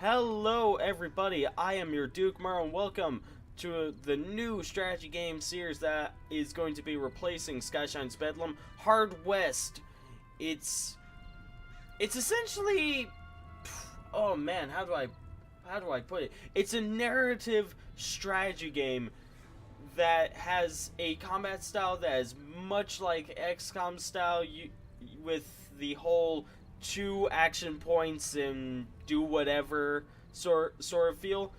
Hello everybody, I am your DukeMuRL and welcome to the new strategy game series that is going to be replacing Skyshine's Bedlam, Hard West. It's essentially, oh man, how do I put it? It's a narrative strategy game that has a combat style that is much like XCOM style, with the whole 2 action points and do whatever sort of feel.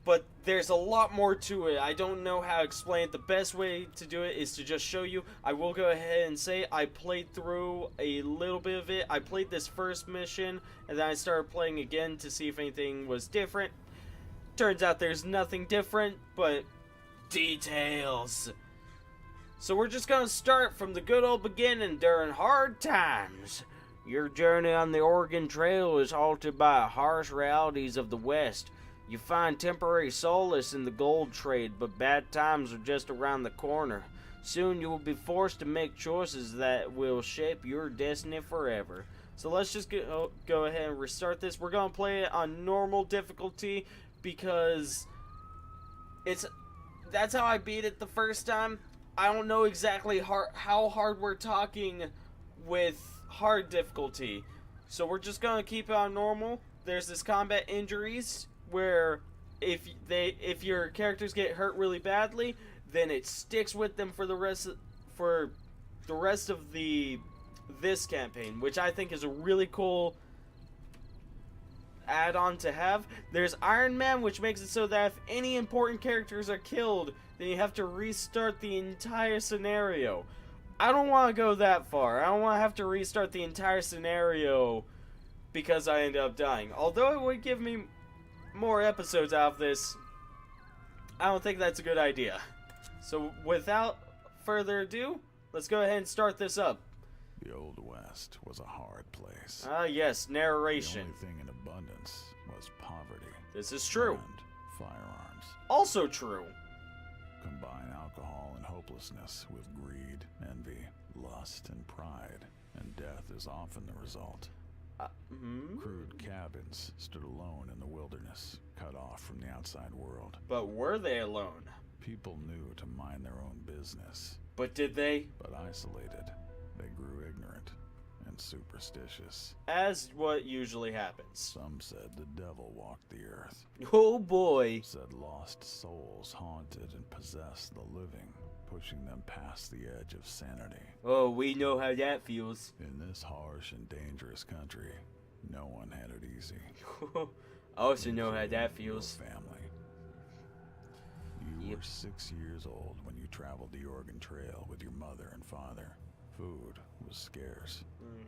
But there's a lot more to it. I don't know how to explain it. The best way to do it is to just show you. I will go ahead and say I played through a little bit of it. I played this first mission and then I started playing again to see if anything was different. Turns out there's nothing different, but details. So we're just gonna start from the good old beginning during hard times. Your journey on the Oregon Trail is halted by harsh realities of the West. You find temporary solace in the gold trade, but bad times are just around the corner. Soon you will be forced to make choices that will shape your destiny forever. So let's just go ahead and restart this. We're gonna play it on normal difficulty because that's how I beat it the first time. I don't know exactly how hard we're talking with hard difficulty, so we're just gonna keep it on normal. There's this combat injuries where if your characters get hurt really badly, then it sticks with them for the rest of this campaign, which I think is a really cool add-on to have. There's Iron Man, which makes it so that if any important characters are killed, then you have to restart the entire scenario. I don't want to go that far. I don't want to have to restart the entire scenario because I end up dying. Although it would give me more episodes out of this, I don't think that's a good idea. So without further ado, let's go ahead and start this up. The Old West was a hard place. Ah, yes, narration. The only thing in abundance was poverty. This is true. And firearms. Also true. Combine alcohol and hopelessness with greed, envy, lust, and pride, and death is often the result. Crude cabins stood alone in the wilderness, cut off from the outside world. But were they alone? People knew to mind their own business. But did they? But isolated, they grew ignorant and superstitious. As what usually happens. Some said the devil walked the earth. Oh boy. Said lost souls haunted and possessed the living, pushing them past the edge of sanity. Oh, we know how that feels. In this harsh and dangerous country, no one had it easy. I also know how that feels. Family. You were 6 years old when you traveled the Oregon Trail with your mother and father. Food was scarce,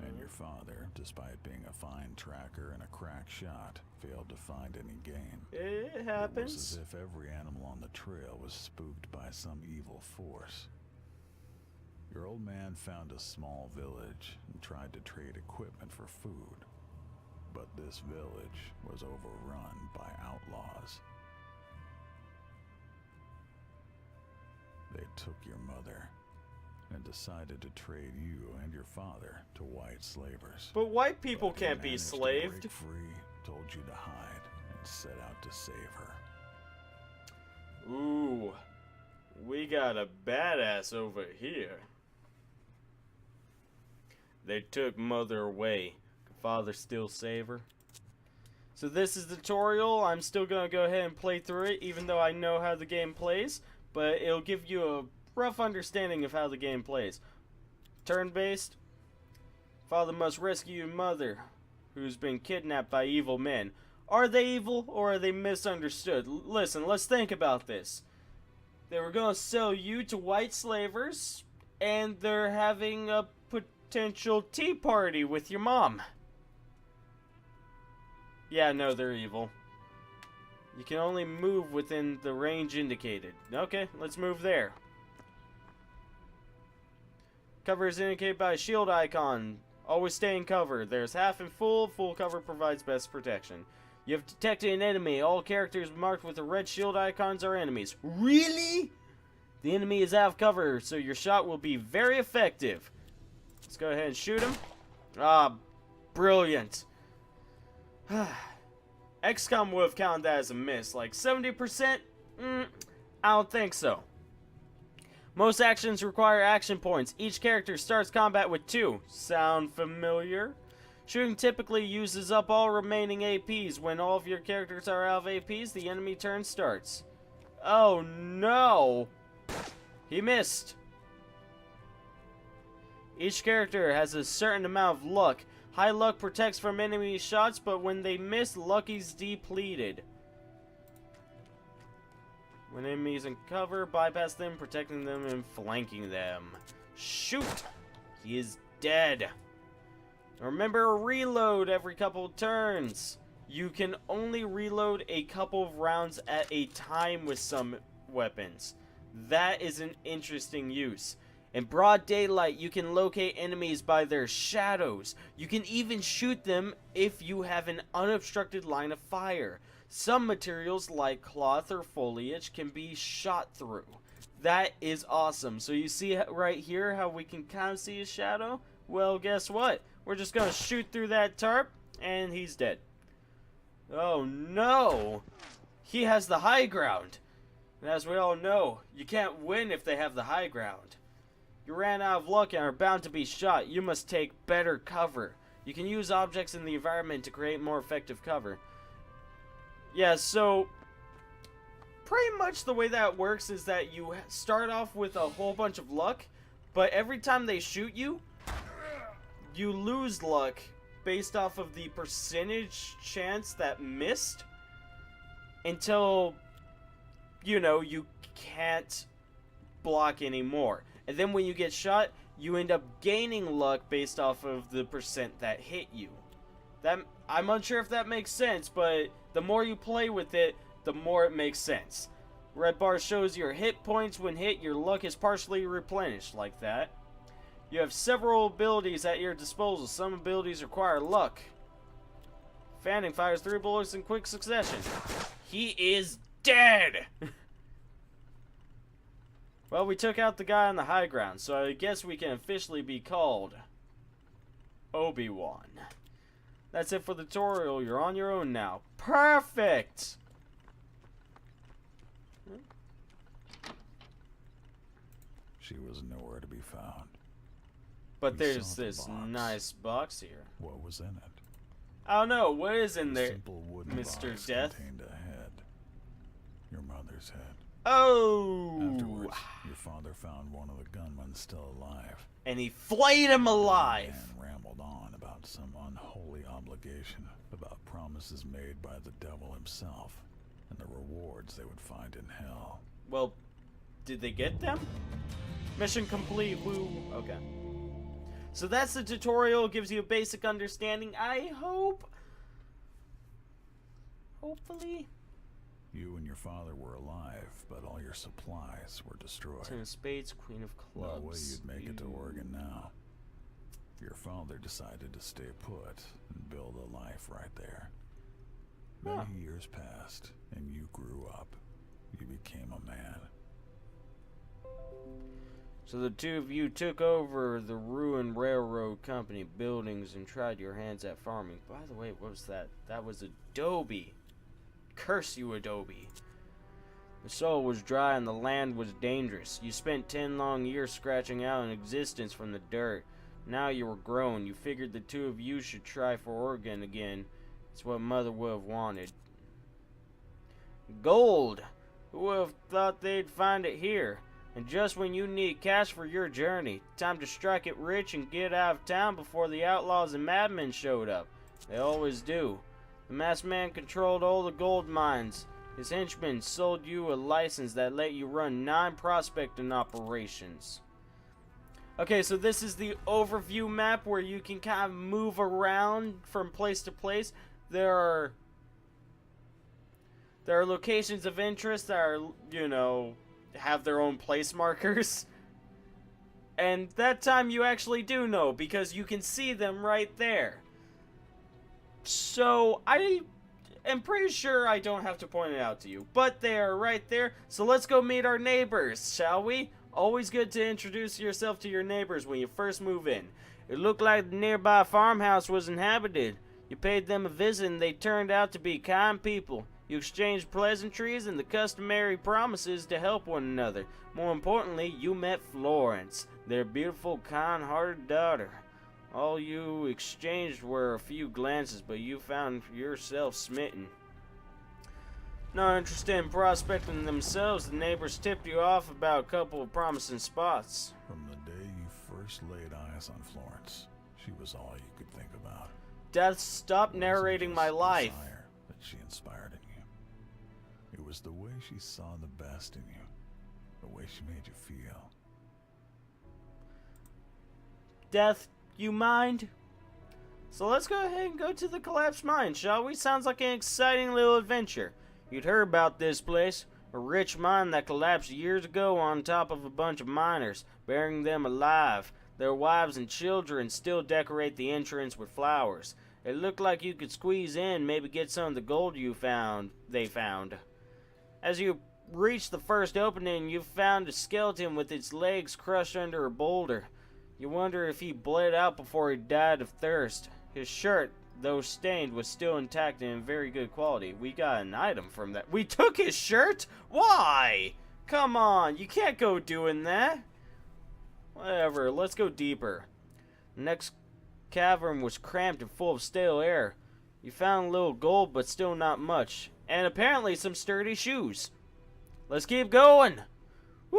and your father, despite being a fine tracker and a crack shot, failed to find any game. It happens. It was as if every animal on the trail was spooked by some evil force. Your old man found a small village and tried to trade equipment for food, but this village was overrun by outlaws. They took your mother and decided to trade you and your father to white slavers. But white people But can't they be managed to slaved. break free, told you to hide, and set out to save her. Ooh, we got a badass over here. They took mother away. Could father still save her? So this is the tutorial. I'm still gonna go ahead and play through it, even though I know how the game plays. But it'll give you a rough understanding of how the game plays. Turn-based. Father must rescue your mother, who's been kidnapped by evil men. Are they evil, or are they misunderstood? Listen, let's think about this. They were going to sell you to white slavers, and they're having a potential tea party with your mom. Yeah, no, they're evil. You can only move within the range indicated. Okay, let's move there. Cover is indicated by a shield icon. Always stay in cover. There's half and full. Full cover provides best protection. You have detected an enemy. All characters marked with the red shield icons are enemies. Really? The enemy is out of cover, so your shot will be very effective. Let's go ahead and shoot him. Ah, brilliant. XCOM would have counted that as a miss. Like 70%? I don't think so. Most actions require action points. Each character starts combat with 2. Sound familiar? Shooting typically uses up all remaining APs. When all of your characters are out of APs, the enemy turn starts. Oh no! He missed. Each character has a certain amount of luck. High luck protects from enemy shots, but when they miss, luck is depleted. When enemies in cover, bypass them, protecting them, and flanking them. Shoot! He is dead. Remember, reload every couple of turns. You can only reload a couple of rounds at a time with some weapons. That is an interesting use. In broad daylight, you can locate enemies by their shadows. You can even shoot them if you have an unobstructed line of fire. Some materials, like cloth or foliage, can be shot through. That is awesome. So you see right here how we can kind of see his shadow? Well, guess what? We're just going to shoot through that tarp, and he's dead. Oh, no! He has the high ground. And as we all know, you can't win if they have the high ground. You ran out of luck and are bound to be shot. You must take better cover. You can use objects in the environment to create more effective cover. Yeah, so pretty much the way that works is that you start off with a whole bunch of luck, but every time they shoot you, you lose luck based off of the percentage chance that missed until, you know, you can't block anymore. And then when you get shot, you end up gaining luck based off of the percent that hit you. I'm unsure if that makes sense, but the more you play with it, the more it makes sense. Red bar shows your hit points. When hit, your luck is partially replenished, like that. You have several abilities at your disposal. Some abilities require luck. Fanning fires 3 bullets in quick succession. He is dead! Well, we took out the guy on the high ground, so I guess we can officially be called Obi-Wan. That's it for the tutorial. You're on your own now. Perfect! She was nowhere to be found. But We there's saw the this box. nice box here. What was in it? I don't know. What is in A there, simple wooden Mr. box Death? contained a head. Your mother's head. Oh! Afterwards, your father found one of the gunmen still alive. And he flayed him alive! And rambled on about some unholy obligation, about promises made by the devil himself, and the rewards they would find in hell. Well, did they get them? Mission complete, woo. Okay. So that's the tutorial. Gives you a basic understanding, I hope. Hopefully. You and your father were alive, but all your supplies were destroyed. 10 of spades, queen of clubs. No way you'd make it to Oregon now. Your father decided to stay put and build a life right there. Many years passed, and you grew up. You became a man. So the two of you took over the ruined railroad company buildings and tried your hands at farming. By the way, what was that? That was Adobe. Curse you, Adobe. The soil was dry and the land was dangerous. You spent 10 long years scratching out an existence from the dirt. Now you were grown. You figured the two of you should try for Oregon again. It's what Mother would have wanted. Gold! Who would have thought they'd find it here? And just when you need cash for your journey. Time to strike it rich and get out of town before the outlaws and madmen showed up. They always do. The masked man controlled all the gold mines. His henchmen sold you a license that let you run 9 prospecting operations. Okay, so this is the overview map where you can kind of move around from place to place. There are locations of interest that are, you know, have their own place markers. And that time you actually do know because you can see them right there. So I am pretty sure I don't have to point it out to you, but they are right there. So let's go meet our neighbors, shall we? Always good to introduce yourself to your neighbors when you first move in. It looked like the nearby farmhouse was inhabited. You paid them a visit and they turned out to be kind people. You exchanged pleasantries and the customary promises to help one another. More importantly, you met Florence, their beautiful, kind-hearted daughter. All you exchanged were a few glances, but you found yourself smitten. Not interested in prospecting themselves, the neighbors tipped you off about a couple of promising spots. From the day you first laid eyes on Florence, she was all you could think about. Death, stop narrating my life. Desire that she inspired in you. It was the way she saw the best in you, the way she made you feel. Death, you mind? So let's go ahead and go to the collapsed mine, shall we? Sounds like an exciting little adventure. You'd heard about this place, a rich mine that collapsed years ago on top of a bunch of miners, burying them alive. Their wives and children still decorate the entrance with flowers. It looked like you could squeeze in, maybe get some of the gold they found. As you reached the first opening, you found a skeleton with its legs crushed under a boulder. You wonder if he bled out before he died of thirst. His shirt, though stained, was still intact and in very good quality. We got an item from that. We took his shirt? Why? Come on, you can't go doing that. Whatever, let's go deeper. The next cavern was cramped and full of stale air. You found a little gold, but still not much. And apparently some sturdy shoes. Let's keep going. Woo!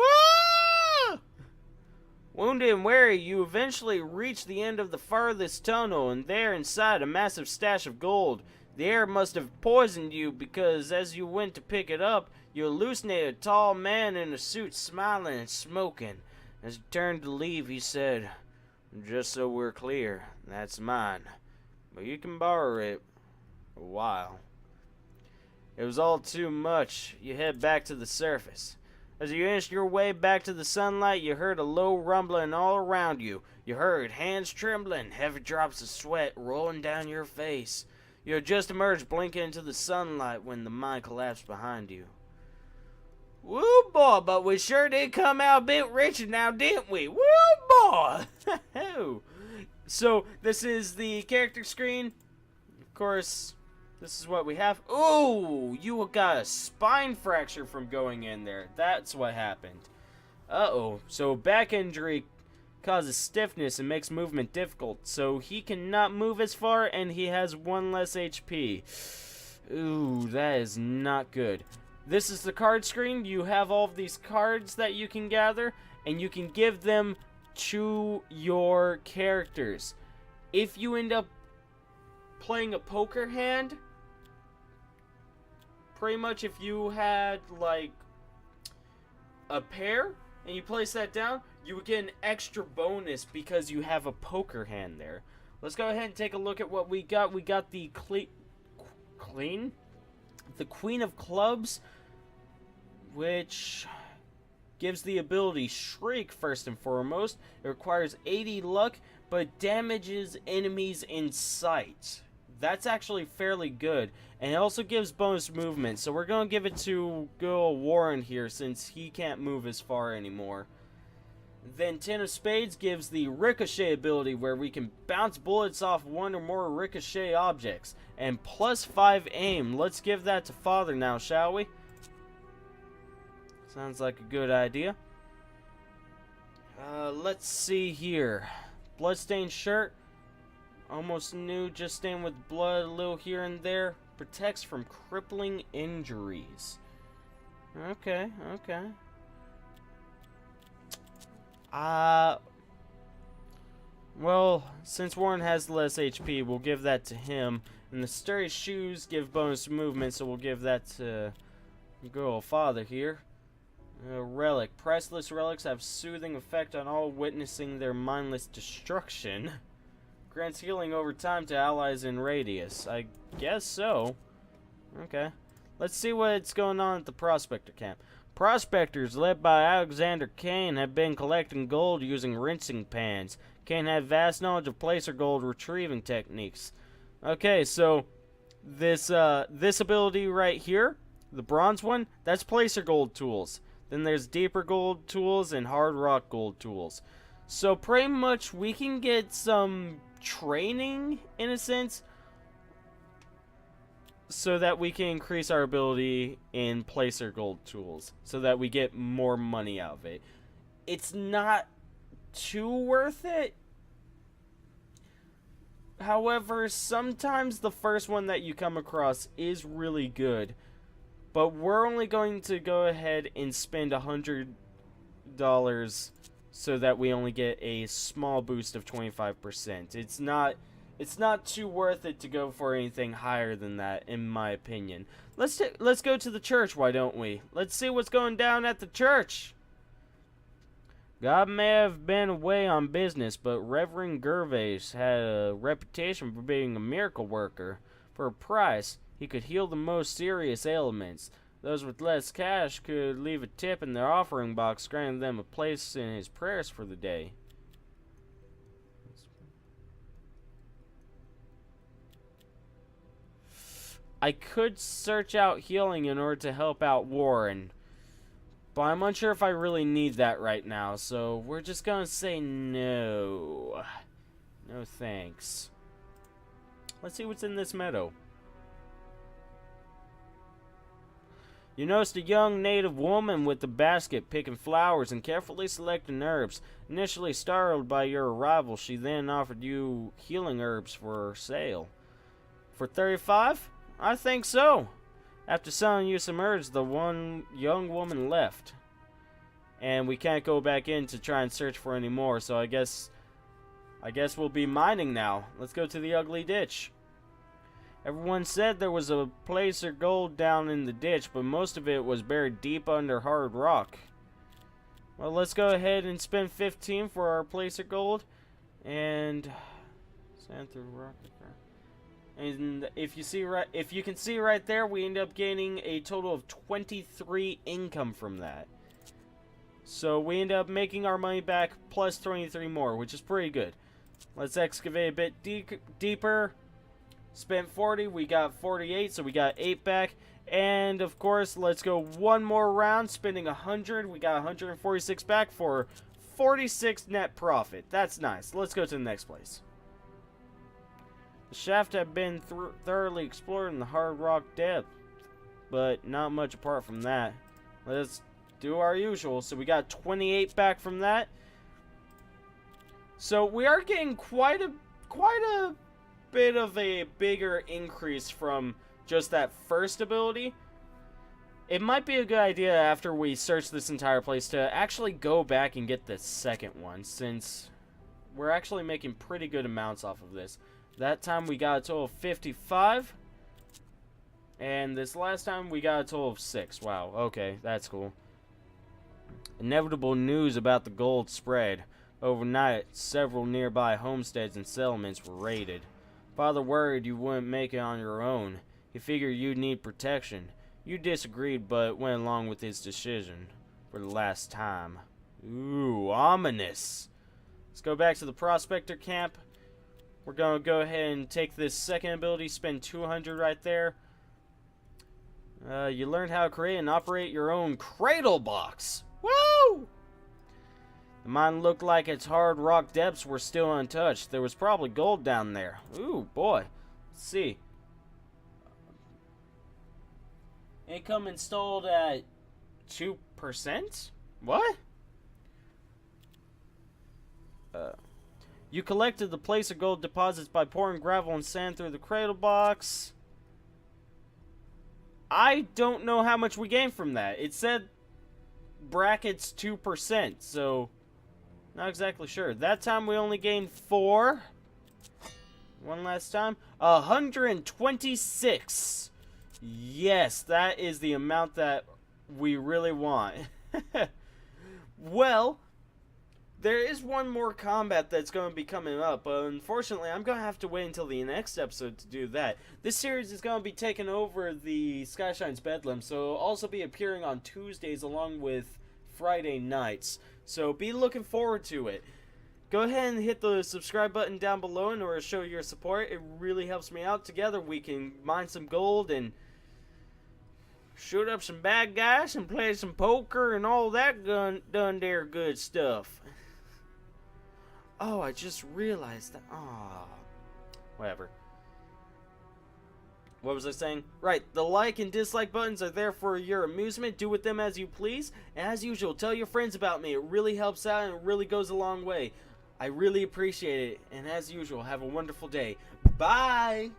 Wounded and weary, you eventually reach the end of the farthest tunnel, and there inside a massive stash of gold. The air must have poisoned you, because as you went to pick it up, you hallucinated a tall man in a suit smiling and smoking. As you turned to leave, he said, "Just so we're clear, that's mine, but you can borrow it a while." It was all too much. You head back to the surface. As you inched your way back to the sunlight, you heard a low rumbling all around you. You heard hands trembling, heavy drops of sweat rolling down your face. You had just emerged blinking into the sunlight when the mine collapsed behind you. Woo boy, but we sure did come out a bit richer now, didn't we? Woo boy! So, this is the character screen. Of course, this is what we have. Ooh, you got a spine fracture from going in there. That's what happened. Uh-oh. So, back injury causes stiffness and makes movement difficult. So, he cannot move as far, and he has 1 less HP. Ooh, that is not good. This is the card screen. You have all of these cards that you can gather, and you can give them to your characters. If you end up playing a poker hand, pretty much if you had like a pair and you place that down, you would get an extra bonus because you have a poker hand there. Let's go ahead and take a look at what we got. We got the Queen of Clubs, which gives the ability Shriek first and foremost. It requires 80 luck, but damages enemies in sight. That's actually fairly good. And it also gives bonus movement, so we're going to give it to good old Warren here since he can't move as far anymore. Then 10 of Spades gives the Ricochet ability where we can bounce bullets off 1 or more Ricochet objects. And +5 aim. Let's give that to Father now, shall we? Sounds like a good idea. Let's see here. Bloodstained shirt. Almost new, just stained with blood a little here and there. Protects from crippling injuries. Okay. Well, since Warren has less HP, we'll give that to him. And the sturdy shoes give bonus movement, so we'll give that to good old Father here. Relic. Priceless relics have soothing effect on all witnessing their mindless destruction. Grants healing over time to allies in radius. I guess so. Okay. Let's see what's going on at the Prospector camp. Prospectors, led by Alexander Kane, have been collecting gold using rinsing pans. Kane had vast knowledge of placer gold retrieving techniques. Okay, so this ability right here, the bronze one, that's placer gold tools. Then there's deeper gold tools and hard rock gold tools. So pretty much we can get some training, in a sense, so that we can increase our ability in placer gold tools, so that we get more money out of it. It's not too worth it. However, sometimes the first one that you come across is really good. But we're only going to go ahead and spend $100 so that we only get a small boost of 25%. It's not too worth it to go for anything higher than that, in my opinion. Let's go to the church, why don't we? Let's see what's going down at the church. God may have been away on business, but Reverend Gervais had a reputation for being a miracle worker. For a price, he could heal the most serious ailments. Those with less cash could leave a tip in their offering box, granting them a place in his prayers for the day. I could search out healing in order to help out Warren, but I'm unsure if I really need that right now, so we're just gonna say no. No thanks. Let's see what's in this meadow. You noticed a young native woman with a basket picking flowers and carefully selecting herbs. Initially startled by your arrival, she then offered you healing herbs for sale. For 35? I think so. After selling you some herbs, the one young woman left. And we can't go back in to try and search for any more, so I guess we'll be mining now. Let's go to the ugly ditch. Everyone said there was a placer gold down in the ditch, but most of it was buried deep under hard rock. Well, let's go ahead and spend 15 for our placer gold, and sand through rock. And if you can see right there, we end up gaining a total of 23 income from that. So we end up making our money back plus 23 more, which is pretty good. Let's excavate a bit deeper. Spent 40, we got 48, so we got 8 back. And of course, let's go one more round, spending 100. We got 146 back for 46 net profit. That's nice. Let's go to the next place. The shaft had been thoroughly explored in the hard rock depth, but not much apart from that. Let's do our usual. So we got 28 back from that. So we are getting quite a bit of a bigger increase from just that first ability. It might be a good idea after we search this entire place to actually go back and get the second one, since we're actually making pretty good amounts off of this. That time we got a total of 55, and this last time we got a total of 6. Wow, okay, that's cool. Inevitable news about the gold spread. Overnight, several nearby homesteads and settlements were raided. Father worried you wouldn't make it on your own. He figured you'd need protection. You disagreed, but went along with his decision. For the last time. Ooh, ominous. Let's go back to the prospector camp. We're going to go ahead and take this second ability, spend 200 right there. You learned how to create and operate your own cradle box. Woo! The mine looked like its hard rock depths were still untouched. There was probably gold down there. Ooh, boy. Let's see. Income installed at 2%? What? You collected the placer gold deposits by pouring gravel and sand through the cradle box. I don't know how much we gained from that. It said brackets 2%, so not exactly sure. That time we only gained 4. One last time. 126. Yes, that is the amount that we really want. Well, there is one more combat that's going to be coming up, but unfortunately, I'm going to have to wait until the next episode to do that. This series is going to be taking over the Skyshine's Bedlam, so it'll also be appearing on Tuesdays along with Friday nights. So be looking forward to it. Go ahead and hit the subscribe button down below in order to show your support. It really helps me out. Together we can mine some gold and shoot up some bad guys and play some poker and all that done there good stuff. Oh, I just realized that. Oh, whatever. What was I saying? Right, the like and dislike buttons are there for your amusement. Do with them as you please. And as usual, tell your friends about me. It really helps out and it really goes a long way. I really appreciate it. And as usual, have a wonderful day. Bye!